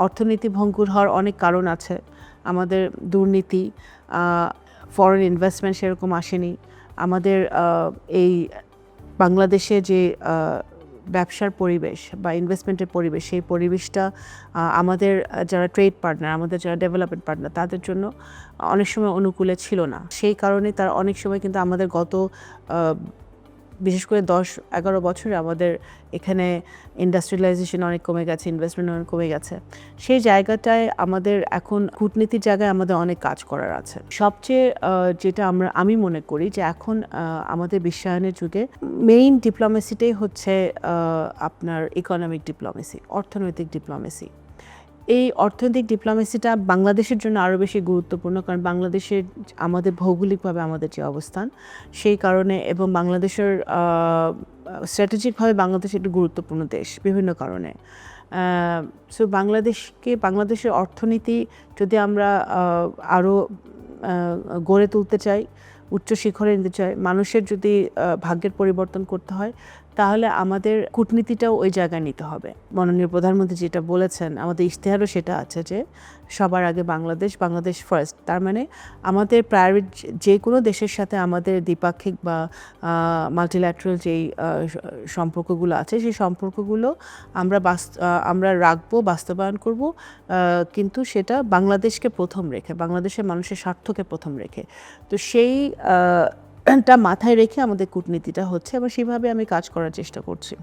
অর্থনীতি ভঙ্গুর হওয়ার অনেক কারণ আছে। আমাদের দুর্নীতি, ফরেন ইনভেস্টমেন্ট সেরকম আসেনি। আমাদের এই বাংলাদেশে যে ব্যবসার পরিবেশ বা ইনভেস্টমেন্টের পরিবেশ, সেই পরিবেশটা আমাদের যারা ট্রেড পার্টনার, আমাদের যারা ডেভেলপমেন্ট পার্টনার, তাদের জন্য অনেক সময় অনুকূলে ছিল না। সেই কারণে তারা অনেক সময় কিন্তু আমাদের বিশেষ করে 10-11 বছরে আমাদের এখানে ইন্ডাস্ট্রিয়ালাইজেশন অনেক কমে গেছে, ইনভেস্টমেন্ট অনেক কমে গেছে। সেই জায়গাটায় আমাদের এখন কূটনীতির জায়গায় আমাদের অনেক কাজ করার আছে। সবচেয়ে যেটা আমি মনে করি যে এখন আমাদের বিশ্বায়নের যুগে মেইন ডিপ্লোমেসিটাই হচ্ছে আপনার ইকোনমিক ডিপ্লোমেসি, অর্থনৈতিক ডিপ্লোমেসি। এই অর্থনৈতিক ডিপ্লোমেসিটা বাংলাদেশের জন্য আরও বেশি গুরুত্বপূর্ণ, কারণ বাংলাদেশের আমাদের ভৌগোলিকভাবে আমাদের যে অবস্থান, সেই কারণে, এবং বাংলাদেশের স্ট্র্যাটেজিকভাবে বাংলাদেশ একটি গুরুত্বপূর্ণ দেশ বিভিন্ন কারণে। সো বাংলাদেশের অর্থনীতি যদি আমরা আরও গড়ে তুলতে চাই, উচ্চ শিখরে নিতে চাই, মানুষের যদি ভাগ্যের পরিবর্তন করতে হয়, তাহলে আমাদের কূটনীতিটাও ওই জায়গায় নিতে হবে। মাননীয় প্রধানমন্ত্রী যেটা বলেছেন, আমাদের ইশতেহারও সেটা আছে যে সবার আগে বাংলাদেশ ফার্স্ট। তার মানে আমাদের প্রায়োরিটি যে কোনো দেশের সাথে আমাদের দ্বিপাক্ষিক বা মাল্টিল্যাটারাল যেই সম্পর্কগুলো আছে, সেই সম্পর্কগুলো আমরা রাখবো, বাস্তবায়ন করব, কিন্তু সেটা বাংলাদেশকে প্রথম রেখে, বাংলাদেশের মানুষের স্বার্থকে প্রথম রেখে। তো সেইটা মাথায় রেখে আমাদের কূটনীতিটা হচ্ছে, এবং সেভাবে আমি কাজ করার চেষ্টা করছি।